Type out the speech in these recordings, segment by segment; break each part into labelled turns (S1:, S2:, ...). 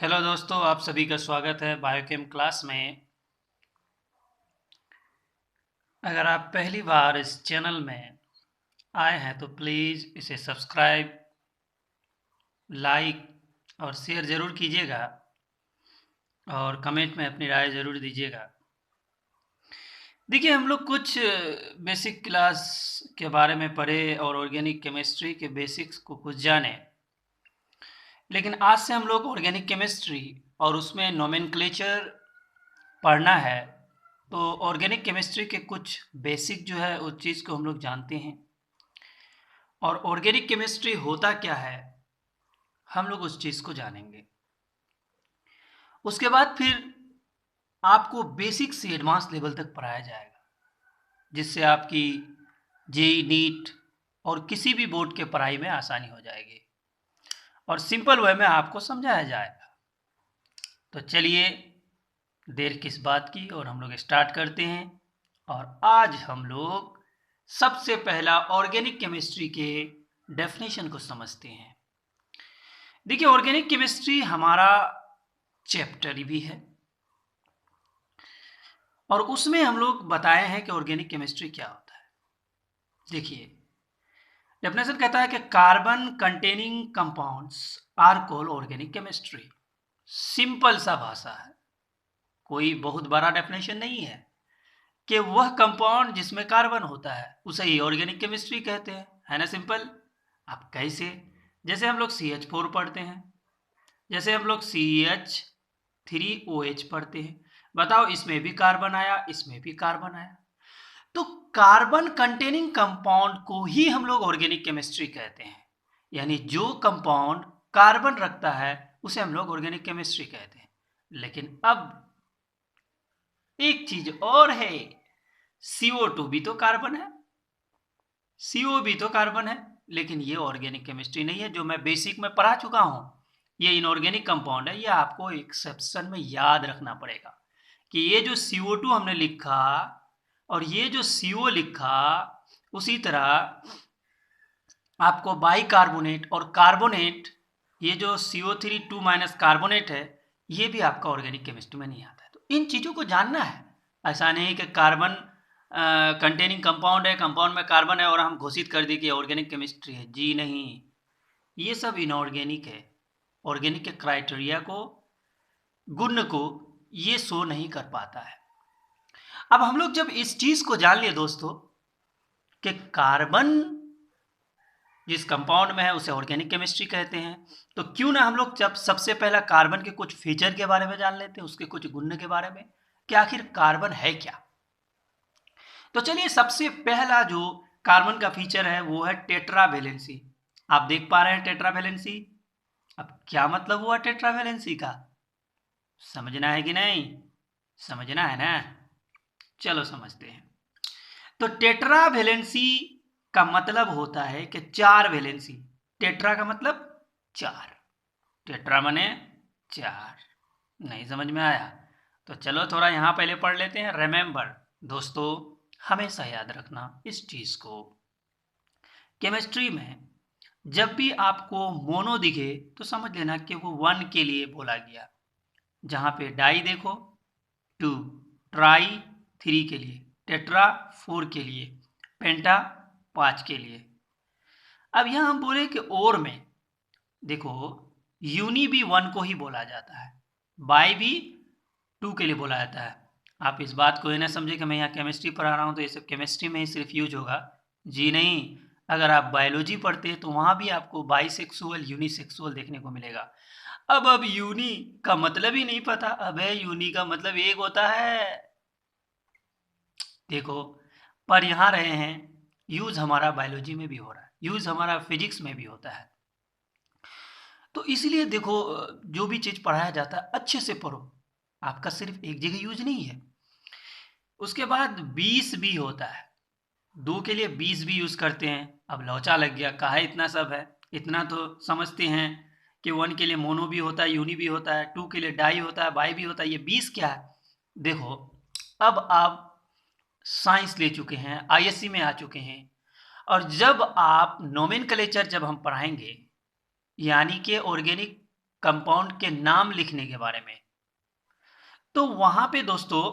S1: Hello दोस्तों, आप सभी का स्वागत है बायोकेम क्लास में। अगर आप पहली बार इस चैनल में आए हैं तो प्लीज़ इसे सब्सक्राइब, लाइक और शेयर ज़रूर कीजिएगा और कमेंट में अपनी राय ज़रूर दीजिएगा। देखिए, हम लोग कुछ बेसिक क्लास के बारे में पढ़े और ऑर्गेनिक केमिस्ट्री के बेसिक्स को कुछ जाने, लेकिन आज से हम लोग ऑर्गेनिक केमिस्ट्री और उसमें नोमेनक्लेचर पढ़ना है। तो ऑर्गेनिक केमिस्ट्री के कुछ बेसिक जो है उस चीज़ को हम लोग जानते हैं और ऑर्गेनिक केमिस्ट्री होता क्या है हम लोग उस चीज़ को जानेंगे। उसके बाद फिर आपको बेसिक से एडवांस लेवल तक पढ़ाया जाएगा, जिससे आपकी जेई नीट और किसी भी बोर्ड के पढ़ाई में आसानी हो जाएगी और सिंपल वे में आपको समझाया जाएगा। तो चलिए, देर किस बात की, और हम लोग स्टार्ट करते हैं। और आज हम लोग सबसे पहला ऑर्गेनिक केमिस्ट्री के डेफिनेशन को समझते हैं। देखिए, ऑर्गेनिक केमिस्ट्री हमारा चैप्टर भी है और उसमें हम लोग बताए हैं कि ऑर्गेनिक केमिस्ट्री क्या होता है। देखिए, डेफिनेशन कहता है कि carbon containing compounds are called organic chemistry. Simple सा भाषा है, कोई बहुत बड़ा डेफिनेशन नहीं है कि वह कंपाउंड जिसमें कार्बन होता है उसे ही ऑर्गेनिक केमिस्ट्री कहते हैं, है ना। सिंपल। अब कैसे? जैसे हम लोग CH4 पढ़ते हैं, जैसे हम लोग CH3OH पढ़ते हैं। बताओ, इसमें भी कार्बन आया, इसमें भी कार्बन आया, तो कार्बन कंटेनिंग कंपाउंड को ही हम लोग ऑर्गेनिक केमिस्ट्री कहते हैं। यानी जो कंपाउंड कार्बन रखता है उसे हम लोग ऑर्गेनिक केमिस्ट्री कहते हैं। लेकिन अब एक चीज और है, CO2 भी तो कार्बन है, CO भी तो कार्बन है, लेकिन ये ऑर्गेनिक केमिस्ट्री नहीं है। जो मैं बेसिक में पढ़ा चुका हूं, ये इनऑर्गेनिक कंपाउंड है। ये आपको एक्सेप्शन में याद रखना पड़ेगा कि ये जो CO2 हमने लिखा और ये जो CO लिखा, उसी तरह आपको बाइकार्बोनेट और कार्बोनेट, ये जो CO3 2 माइनस कार्बोनेट है, ये भी आपका ऑर्गेनिक केमिस्ट्री में नहीं आता है। तो इन चीज़ों को जानना है। ऐसा नहीं कि कार्बन कंटेनिंग कंपाउंड है, कंपाउंड में कार्बन है और हम घोषित कर दी कि ऑर्गेनिक केमिस्ट्री है। जी नहीं, ये सब इनऑर्गेनिक है। ऑर्गेनिक के क्राइटेरिया को, गुण को ये शो नहीं कर पाता है। अब हम लोग जब इस चीज को जान लिए दोस्तों कि कार्बन जिस कंपाउंड में है उसे ऑर्गेनिक केमिस्ट्री कहते हैं, तो क्यों ना हम लोग जब सबसे पहला कार्बन के कुछ फीचर के बारे में जान लेते हैं, उसके कुछ गुण के बारे में कि आखिर कार्बन है क्या। तो चलिए, सबसे पहला जो कार्बन का फीचर है वो है टेट्रावेलेंसी। आप देख पा रहे हैं टेट्रावेलेंसी। अब क्या मतलब हुआ टेट्रावेलेंसी का, समझना है कि नहीं? समझना है ना, चलो समझते हैं। तो टेट्रावेलेंसी का मतलब होता है कि 4 वैलेंसी। टेट्रा का मतलब 4, टेट्रा माने 4। नहीं समझ में आया तो चलो थोड़ा यहां पहले पढ़ लेते हैं। रिमेंबर दोस्तों, हमेशा याद रखना इस चीज को, केमिस्ट्री में जब भी आपको मोनो दिखे तो समझ लेना कि वो 1 के लिए बोला गया। जहां पे डाई देखो 2, ट्राई 3 के लिए, टेट्रा 4 के लिए, पेंटा 5 के लिए। अब यहां हम बोले कि और में देखो, यूनी भी 1 को ही बोला जाता है, बाई भी 2 के लिए बोला जाता है। आप इस बात को ये ना समझे कि मैं यहाँ केमिस्ट्री पढ़ा रहा हूँ तो ये सब केमिस्ट्री में ही सिर्फ यूज होगा। जी नहीं, अगर आप बायोलॉजी पढ़ते हैं तो वहां भी आपको बाइसेक्सुअल यूनिसेक्सुअल देखने को मिलेगा। अब यूनी का मतलब ही नहीं पता। अबे यूनी का मतलब एक होता है, देखो, पर यहाँ रहे हैं, यूज हमारा बायोलॉजी में भी हो रहा है, यूज हमारा फिजिक्स में भी होता है। तो इसलिए देखो, जो भी चीज पढ़ाया जाता है अच्छे से पढ़ो, आपका सिर्फ एक जगह यूज नहीं है। उसके बाद 20 भी होता है, 2 के लिए 20 भी यूज करते हैं। अब लौचा लग गया, कहा इतना सब है, इतना तो समझते हैं कि 1 के लिए मोनो भी होता है, यूनी भी होता है, 2 के लिए डाई होता है, बाई भी होता है, ये 20 क्या है? देखो, अब आप साइंस ले चुके हैं, ISC में आ चुके हैं, और जब आप नोमेनक्लेचर जब हम पढ़ाएंगे, यानी कि ऑर्गेनिक कंपाउंड के नाम लिखने के बारे में, तो वहां पे दोस्तों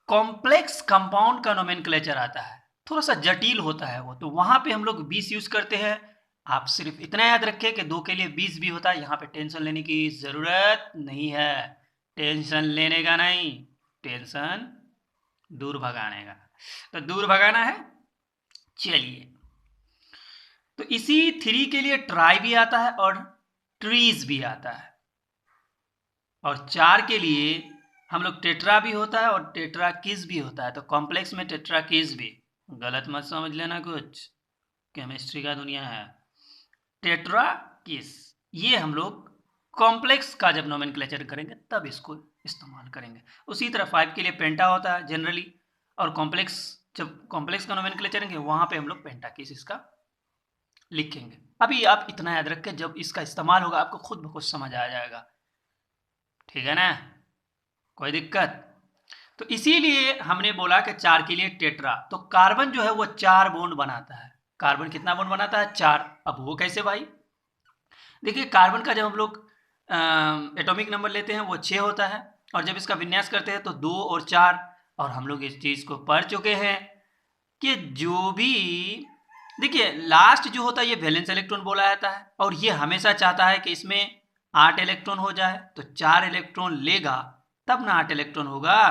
S1: कॉम्प्लेक्स कंपाउंड का नोमेनक्लेचर आता है, थोड़ा सा जटिल होता है वो, तो वहां पे हम लोग 20 यूज करते हैं। आप सिर्फ इतना याद रखें कि 2 के लिए 20 भी होता है, यहाँ पे टेंशन लेने की जरूरत नहीं है, टेंशन लेने का नहीं, टेंशन दूर भगाने का, तो दूर भगाना है। चलिए, तो इसी 3 के लिए ट्राई भी आता है और ट्रीज भी आता है, और 4 के लिए हम लोग टेट्रा भी होता है और टेट्रा किस भी होता है, तो कॉम्प्लेक्स में टेट्रा किस भी, गलत मत समझ लेना, कुछ केमिस्ट्री का दुनिया है। टेट्रा किस, ये हम लोग कॉम्प्लेक्स का जब नोमेनक्लेचर करेंगे तब इसको इस्तेमाल करेंगे। उसी तरह 5 के लिए पेंटा होता है जनरली, और कॉम्प्लेक्स, जब कॉम्प्लेक्स का नोमेनक्लेचर करेंगे वहां पे हम लोग पेंटा किस इसका लिखेंगे। अभी आप इतना याद रखें, जब इसका इस्तेमाल होगा आपको खुद ब खुद समझ आ जाएगा, ठीक है ना, कोई दिक्कत। तो इसीलिए हमने बोला कि 4 के लिए टेट्रा, तो कार्बन जो है वो 4 बॉन्ड बनाता है। कार्बन कितना बॉन्ड बनाता है? 4। अब वो कैसे भाई? देखिए, कार्बन का जब हम लोग एटॉमिक नंबर लेते हैं वो 6 होता है, और जब इसका विन्यास करते हैं तो 2 और 4, और हम लोग इस चीज को पढ़ चुके हैं कि जो भी, देखिए लास्ट जो होता है ये वैलेंस इलेक्ट्रॉन बोला जाता है, और ये हमेशा चाहता है कि इसमें 8 इलेक्ट्रॉन हो जाए, तो 4 इलेक्ट्रॉन लेगा तब ना 8 इलेक्ट्रॉन होगा,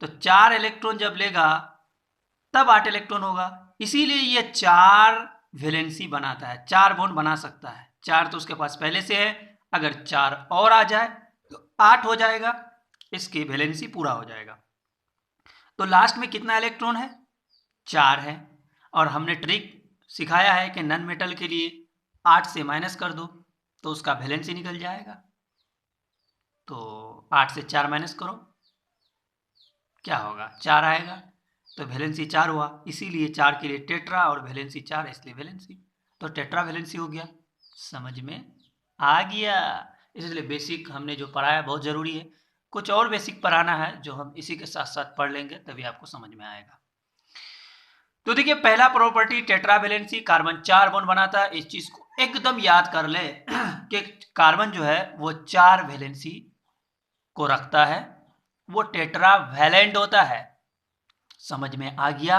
S1: तो 4 इलेक्ट्रॉन जब लेगा तब 8 इलेक्ट्रॉन होगा, इसीलिए ये 4 वैलेंसी बनाता है, 4 बॉन्ड बना सकता है। 4 तो उसके पास पहले से है, अगर 4 और आ जाए तो 8 हो जाएगा, इसकी वैलेंसी पूरा हो जाएगा। तो लास्ट में कितना इलेक्ट्रॉन है? 4 है, और हमने ट्रिक सिखाया है कि नॉन मेटल के लिए 8 से माइनस कर दो तो उसका वैलेंसी निकल जाएगा। तो 8 से 4 माइनस करो, क्या होगा? 4 आएगा, तो वैलेंसी 4 हुआ, इसीलिए 4 के लिए टेट्रा, और वैलेंसी 4 है इसलिए वैलेंसी, तो टेट्रा वैलेंसी हो गया। समझ में आ गया? इसलिए बेसिक हमने जो पढ़ाया बहुत ज़रूरी है, कुछ और बेसिक पढ़ाना है जो हम इसी के साथ साथ पढ़ लेंगे, तभी आपको समझ में आएगा। तो देखिए, पहला property tetra valency, carbon 4 bond बनाता है। इस चीज को एकदम याद कर ले कि कार्बन जो है वो 4 वैलेंसी को रखता है, वो टेट्रा वैलेंट होता है। समझ में आ गया?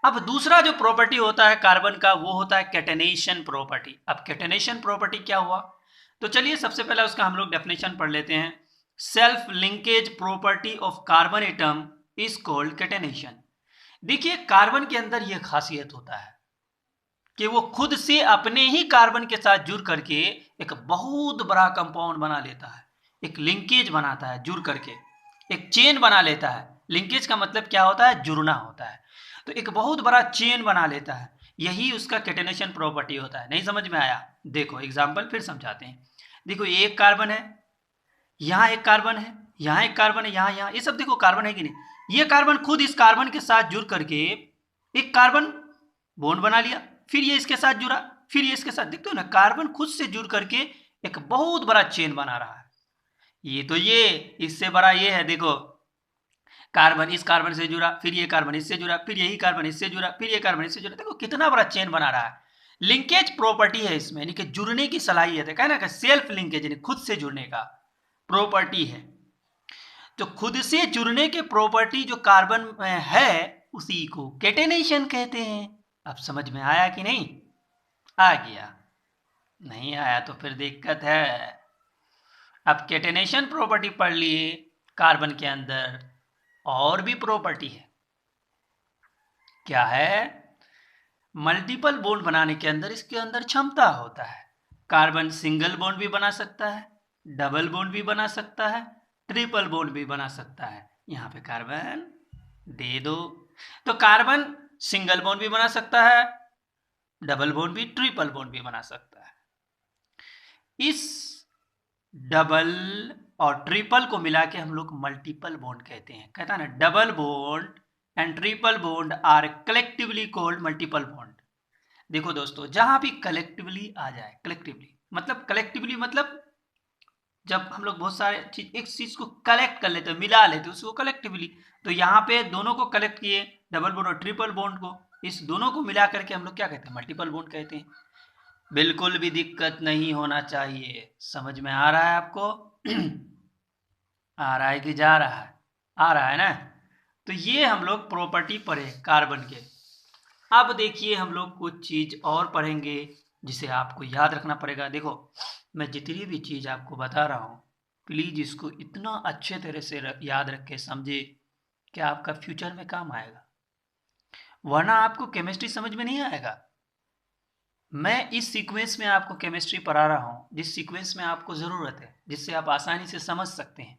S1: अब दूसरा जो प्रॉपर्टी होता है कार्बन का वो होता है कैटेनेशन प्रॉपर्टी। अब कैटेनेशन प्रॉपर्टी क्या हुआ? तो चलिए सबसे पहले उसका हम लोग डेफिनेशन पढ़ लेते हैं। Self linkage property of carbon atom is called catenation. देखिए, कार्बन के अंदर यह खासियत होता है कि वो खुद से अपने ही कार्बन के साथ जुड़ करके एक बहुत बड़ा कंपाउंड बना लेता है, एक लिंकेज बनाता है, जुड़ करके एक चेन बना लेता है। लिंकेज का मतलब क्या होता है? जुड़ना होता है। तो एक बहुत बड़ा चेन बना लेता है, यही उसका कैटेनेशन प्रॉपर्टी होता है। नहीं समझ में आया? देखो एग्जाम्पल फिर समझाते हैं। देखो, ये एक कार्बन है, यहाँ एक कार्बन है, यहाँ एक कार्बन है, यहाँ, ये सब देखो कार्बन है कि नहीं? ये कार्बन खुद इस कार्बन के साथ जुड़ करके एक कार्बन बॉन्ड बना लिया, फिर ये इसके साथ जुड़ा, फिर ये इसके साथ, देखते हो ना, कार्बन खुद से जुड़ करके एक बहुत बड़ा चेन बना रहा है। ये तो ये इससे बड़ा ये है, देखो कार्बन इस कार्बन से जुड़ा, फिर ये कार्बन इससे जुड़ा, फिर यही कार्बन इससे जुड़ा, फिर ये कार्बन इससे जुड़ा, देखो कितना बड़ा चेन बना रहा है। लिंकेज प्रॉपर्टी है इसमें, यानी कि जुड़ने की सलाहियत है, कहना कि सेल्फ लिंकेज यानी खुद से जुड़ने का प्रॉपर्टी है। तो खुद से जुड़ने के प्रॉपर्टी जो कार्बन में है उसी को कैटेनेशन कहते हैं। अब समझ में आया कि नहीं? आ गया? नहीं आया तो फिर दिक्कत है। अब कैटेनेशन प्रॉपर्टी पढ़ लिए, कार्बन के अंदर और भी प्रॉपर्टी है। क्या है? मल्टीपल बॉन्ड बनाने के अंदर इसके अंदर क्षमता होता है। कार्बन सिंगल बॉन्ड भी बना सकता है, डबल बॉन्ड भी बना सकता है, ट्रिपल बॉन्ड भी बना सकता है। यहाँ पे कार्बन दे दो, तो कार्बन सिंगल बॉन्ड भी बना सकता है, डबल बॉन्ड भी, ट्रिपल बॉन्ड भी बना सकता है। इस डबल और ट्रिपल को मिला के हम लोग मल्टीपल बॉन्ड कहते हैं। कहता है ना, double bond and triple bond are collectively called multiple bond. देखो दोस्तों, जहां भी कलेक्टिवली आ जाए, कलेक्टिवली मतलब जब हम लोग बहुत सारे चीज, एक चीज को कलेक्ट कर लेते हैं, मिला लेते हैं उसको कलेक्टिवली, तो यहाँ पे दोनों को कलेक्ट किए, डबल बॉन्ड और ट्रिपल बॉन्ड को, इस दोनों को मिला करके हम लोग क्या कहते हैं? मल्टीपल बॉन्ड कहते हैं। बिल्कुल भी दिक्कत नहीं होना चाहिए। समझ में आ रहा है आपको? आ रहा है कि जा रहा है? आ रहा है ना? तो ये हम लोग प्रॉपर्टी पढ़े कार्बन के। अब देखिए हम लोग कुछ चीज और पढ़ेंगे जिसे आपको याद रखना पड़ेगा। देखो, मैं जितनी भी चीज आपको बता रहा हूँ, प्लीज इसको इतना अच्छे तरह से याद रख के समझे कि आपका फ्यूचर में काम आएगा, वरना आपको केमिस्ट्री समझ में नहीं आएगा। मैं इस सीक्वेंस में आपको केमिस्ट्री पढ़ा रहा हूँ जिस सीक्वेंस में आपको ज़रूरत है, जिससे आप आसानी से समझ सकते हैं।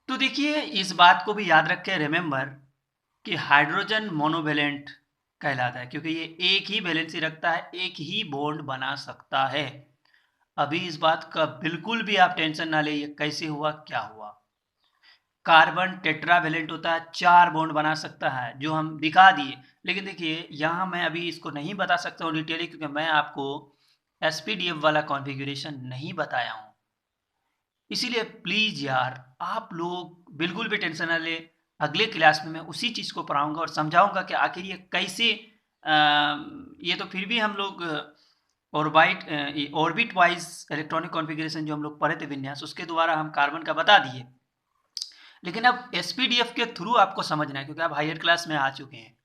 S1: तो देखिए, इस बात को भी याद रखें, रिमेंबर, कि हाइड्रोजन मोनोवेलेंट कहलाता है क्योंकि ये एक ही वैलेंसी रखता है, एक ही बॉन्ड बना सकता है। अभी इस बात का बिल्कुल भी आप टेंशन ना ले, ये कैसे हुआ, क्या हुआ। कार्बन टेट्रावेलेंट होता है, 4 बॉन्ड बना सकता है, जो हम दिखा दिए। लेकिन देखिए, यहाँ मैं अभी इसको नहीं बता सकता हूँ डिटेली, क्योंकि मैं आपको एसपीडीएफ वाला कॉन्फ़िगरेशन नहीं बताया हूँ। इसीलिए प्लीज़ यार, आप लोग बिल्कुल भी टेंशन ना ले। अगले क्लास में मैं उसी चीज़ को पढ़ाऊँगा और समझाऊँगा कि आखिर ये कैसे ये तो फिर भी हम लोग ऑर्बिट वाइज इलेक्ट्रॉनिक कॉन्फ़िगरेशन जो हम लोग पढ़े थे विन्यास, उसके द्वारा हम कार्बन का बता दिए। लेकिन अब एसपीडीएफ के थ्रू आपको समझना है, क्योंकि आप हायर क्लास में आ चुके हैं।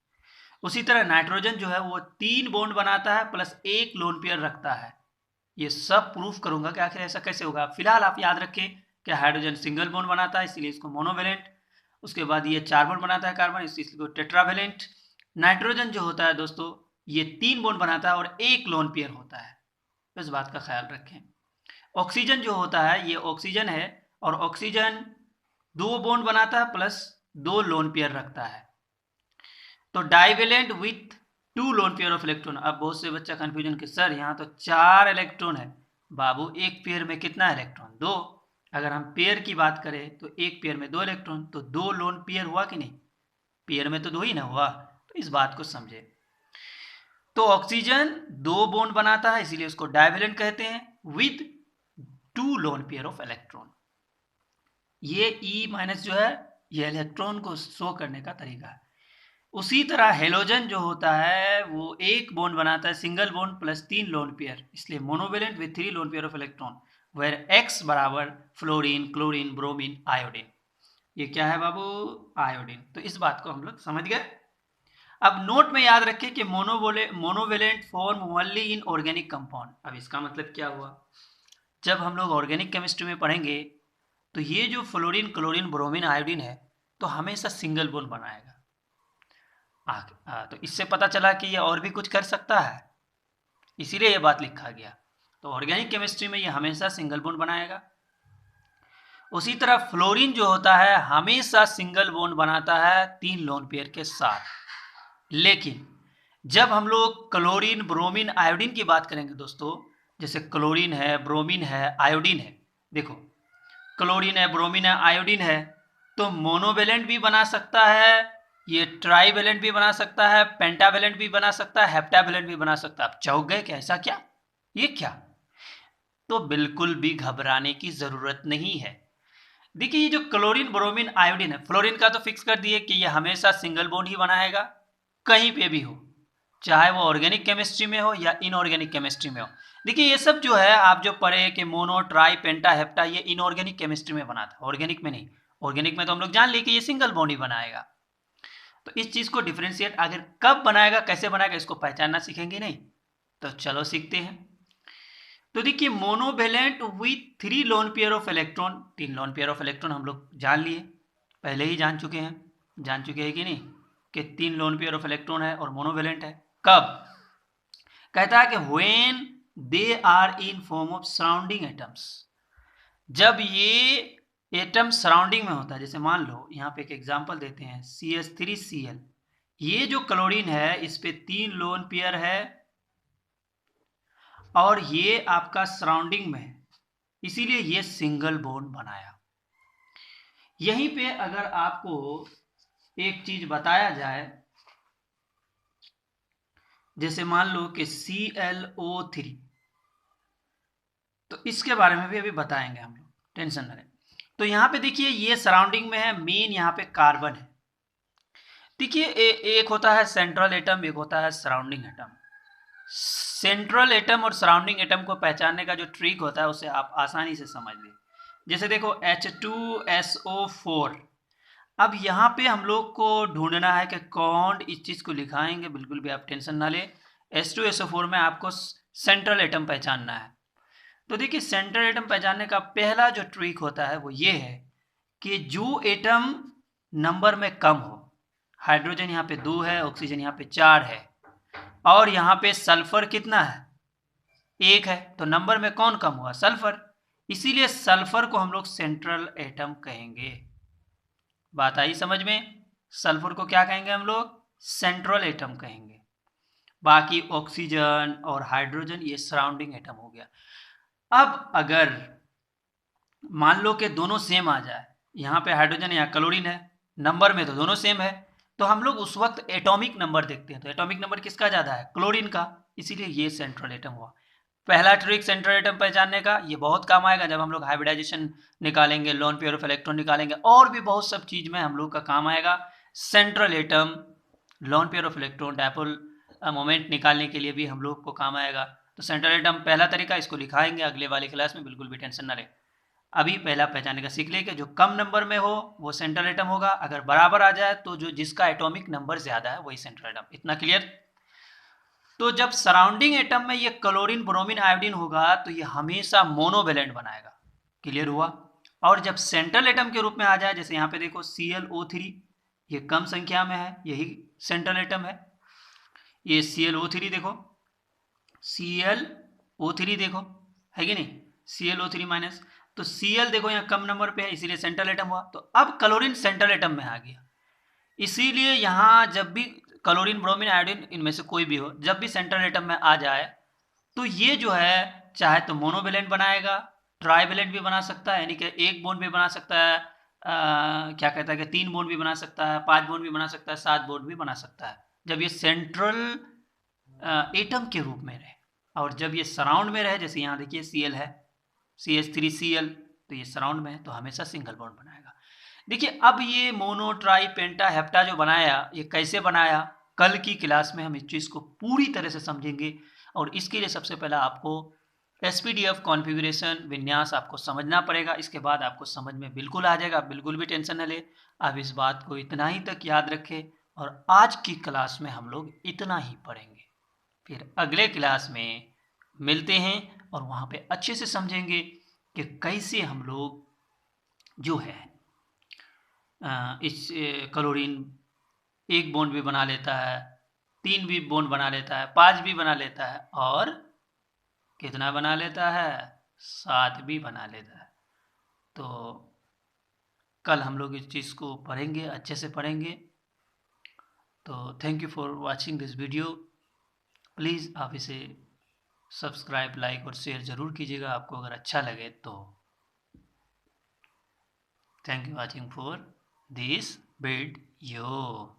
S1: उसी तरह नाइट्रोजन जो है वो 3 बॉन्ड बनाता है प्लस 1 लोन पेयर रखता है। ये सब प्रूफ करूंगा कि आखिर ऐसा कैसे होगा। फिलहाल आप याद रखें कि हाइड्रोजन सिंगल बॉन्ड बनाता है, इसलिए इसको मोनोवेलेंट। उसके बाद ये 4 बॉन्ड बनाता है कार्बन, इसलिए इसको टेट्रावेलेंट। नाइट्रोजन जो होता है दोस्तों, ये 3 बॉन्ड बनाता है और 1 लोन पेयर होता है, इस बात का ख्याल रखें। ऑक्सीजन जो होता है, ये ऑक्सीजन है, और ऑक्सीजन 2 बॉन्ड बनाता है प्लस 2 लोन पेयर रखता है। तो divalent with 2 loan pair of electron. अब बहुत से बच्चा कंफ्यूजन कि सर यहाँ तो 4 इलेक्ट्रॉन है। बाबू, एक पेयर में कितना इलेक्ट्रॉन? 2। अगर हम पेयर की बात करें तो एक पेयर में 2 इलेक्ट्रॉन, तो 2 लोन पेयर हुआ कि नहीं? पेयर में तो 2 ही ना हुआ। तो इस बात को समझे। तो ऑक्सीजन 2 बॉन्ड बनाता है, इसीलिए उसको डाइवेलेंट कहते हैं, with 2 loan pair of electron. ये ई माइनस जो है, ये इलेक्ट्रॉन को शो करने का तरीका है। उसी तरह हेलोजन जो होता है वो 1 बॉन्ड बनाता है, single bond plus 3 lone pair, इसलिए monovalent with 3 lone pair of electron, where X बराबर फ्लोरीन, क्लोरीन, ब्रोमीन, आयोडीन। ये क्या है बाबू? आयोडीन। तो इस बात को हम लोग समझ गए। अब नोट में याद रखें कि monovalent form only in organic compound. अब इसका मतलब क्या हुआ? जब हम लोग ऑर्गेनिक केमिस्ट्री में पढ़ेंगे तो ये जो फ्लोरीन, क्लोरीन, ब्रोमीन, आयोडीन है, तो हमेशा सिंगल बॉन्ड बनाएगा। तो इससे पता चला कि ये और भी कुछ कर सकता है, इसीलिए ये बात लिखा गया। तो ऑर्गेनिक केमिस्ट्री में ये हमेशा सिंगल बॉन्ड बनाएगा। उसी तरह फ्लोरीन जो होता है हमेशा सिंगल बॉन्ड बनाता है 3 लोन पेयर के साथ। लेकिन जब हम लोग क्लोरीन, ब्रोमीन, आयोडीन की बात करेंगे दोस्तों, जैसे क्लोरीन है, ब्रोमीन है, आयोडीन है, देखो क्लोरीन है, ब्रोमीन है, आयोडीन है, तो मोनोवेलेंट भी बना सकता है, ये ट्राईवेलेंट भी बना सकता है, पेंटावेलेंट भी बना सकता है, हेप्टावेलेंट भी बना सकता है। आप चौंक गए कि ऐसा क्या, ये क्या? तो बिल्कुल भी घबराने की जरूरत नहीं है। देखिए, ये जो क्लोरीन, ब्रोमीन, आयोडीन है, फ्लोरीन का तो फिक्स कर दिए कि ये हमेशा सिंगल बॉन्ड ही बनाएगा, कहीं पे भी हो, चाहे वो ऑर्गेनिक केमिस्ट्री में हो या इनऑर्गेनिक केमिस्ट्री में हो। देखिए, ये सब जो है आप जो पढ़े कि मोनो, ट्राई, पेंटा, हेप्टा, ये इनऑर्गेनिक केमिस्ट्री में बना था, ऑर्गेनिक में नहीं। ऑर्गेनिक में तो हम लोग जान लिए कि ये सिंगल बॉन्ड ही बनाएगा। तो इस चीज को डिफ्रेंशिएट आखिर कब बनाएगा, कैसे बनाएगा, इसको पहचानना सीखेंगे नहीं? तो चलो सीखते हैं। तो देखिए, monovalent with 3 lone pair of electron, 3 lone pair of electron हम लोग जान लिए, पहले ही जान चुके हैं, जान चुके हैं कि नहीं, कि 3 लोन पेयर ऑफ इलेक्ट्रॉन है और मोनोवेलेंट है। कब? कहता है कि when they are in form of surrounding atoms. जब ये एटम सराउंडिंग में होता है, जैसे मान लो यहाँ पे एक एग्जांपल देते हैं, CH3Cl, ये जो क्लोरीन है इस पे 3 लोन पेयर है और ये आपका सराउंडिंग में है, इसीलिए ये सिंगल बॉन्ड बनाया। यहीं पे अगर आपको एक चीज बताया जाए, जैसे मान लो कि ClO3, तो इसके बारे में भी अभी बताएंगे हम लोग, टेंशन न लें। तो यहाँ पे देखिए, ये सराउंडिंग में है, मेन यहाँ पे कार्बन है। देखिए, एक होता है सेंट्रल एटम, एक होता है सराउंडिंग एटम। सेंट्रल एटम और सराउंडिंग एटम को पहचानने का जो ट्रिक होता है उसे आप आसानी से समझ लें। जैसे देखो H2SO4, अब यहाँ पे हम लोग को ढूंढना है कि कौन इस चीज़ को लिखाएंगे, बिल्कुल भी आप टेंशन ना ले। H2SO4 में आपको सेंट्रल एटम पहचानना है। तो देखिए सेंट्रल एटम पहचानने का पहला जो ट्रिक होता है वो ये है कि जो एटम नंबर में कम हो, हाइड्रोजन यहाँ पे 2 है, ऑक्सीजन यहाँ पे 4 है, और यहाँ पे सल्फर कितना है, 1 है, तो नंबर में कौन कम हुआ, सल्फर, इसीलिए सल्फर को हम लोग सेंट्रल एटम कहेंगे। बात आई समझ में? सल्फर को क्या कहेंगे हम लोग, सेंट्रल एटम कहेंगे। बाकी ऑक्सीजन और हाइड्रोजन ये सराउंडिंग एटम हो गया। अब अगर मान लो कि दोनों सेम आ जाए, यहाँ पे हाइड्रोजन यहाँ क्लोरीन है, नंबर में तो दोनों सेम है, तो हम लोग उस वक्त एटॉमिक नंबर देखते हैं, तो एटॉमिक नंबर किसका ज़्यादा है, क्लोरीन का, इसीलिए ये सेंट्रल एटम हुआ। पहला ट्रिक सेंट्रल एटम पहचानने का, ये बहुत काम आएगा जब हम लोग हाइब्रिडाइजेशन निकालेंगे, लोन पेयर ऑफ इलेक्ट्रॉन निकालेंगे, और भी बहुत सब चीज़ में हम लोग का काम आएगा। Central atom, loan pair of electron, dipole moment निकालने के लिए भी हम लोग को काम आएगा। तो सेंट्रल एटम पहला तरीका, इसको लिखाएंगे अगले वाली क्लास में, बिल्कुल भी टेंशन ना ले। अभी पहला पहचानने का सीख ले कि जो कम नंबर में हो वो सेंट्रल एटम होगा, अगर बराबर आ जाए तो जो जिसका एटॉमिक नंबर ज्यादा है वही सेंट्रल एटम। इतना क्लियर? तो जब सराउंडिंग एटम में ये क्लोरीन, ब्रोमीन, आयोडीन होगा तो ये हमेशा मोनोवेलेंट बनाएगा। क्लियर हुआ? और जब सेंट्रल एटम के रूप में आ जाए, जैसे यहाँ पे देखो ClO3, ये कम संख्या में है, यही सेंट्रल एटम है। ये ClO3 देखो, ClO3 देखो, है कि नहीं, ClO3 माइनस, तो Cl देखो यहाँ कम नंबर पे है, इसीलिए सेंट्रल एटम हुआ। तो अब क्लोरीन सेंट्रल एटम में आ गया, इसीलिए यहाँ जब भी क्लोरीन, ब्रोमीन, आयोडीन, इनमें से कोई भी हो, जब भी सेंट्रल एटम में आ जाए तो ये जो है चाहे तो मोनोवेलेंट बनाएगा, ट्राइवेलेंट भी बना सकता है, यानी कि एक बॉन्ड भी बना सकता है, क्या कहता है कि 3 बॉन्ड भी बना सकता है, 5 बॉन्ड भी बना सकता है, 7 बॉन्ड भी बना सकता है, जब ये सेंट्रल एटम के रूप में रहे। और जब ये सराउंड में रहे, जैसे यहाँ देखिए Cl है, CH3Cl, तो ये सराउंड में है तो हमेशा सिंगल बॉन्ड बनाएगा। देखिए अब ये मोनो, ट्राई, पेंटा, हेप्टा जो बनाया, ये कैसे बनाया, कल की क्लास में हम इस चीज़ को पूरी तरह से समझेंगे। और इसके लिए सबसे पहले आपको SPDF कॉन्फ़िगरेशन विन्यास आपको समझना पड़ेगा, इसके बाद आपको समझ में बिल्कुल आ जाएगा, बिल्कुल भी टेंशन न ले। अब इस बात को इतना ही तक याद रखें, और आज की क्लास में हम लोग इतना ही पढ़ेंगे, फिर अगले क्लास में मिलते हैं और वहाँ पे अच्छे से समझेंगे कि कैसे हम लोग जो है इस क्लोरीन एक बॉन्ड भी बना लेता है, 3 भी बॉन्ड बना लेता है, 5 भी बना लेता है, और कितना बना लेता है, 7 भी बना लेता है। तो कल हम लोग इस चीज़ को पढ़ेंगे, अच्छे से पढ़ेंगे। तो thank you for watching this video. Please आप इसे सब्सक्राइब, लाइक और शेयर ज़रूर कीजिएगा आपको अगर अच्छा लगे तो। Thank you watching for this video.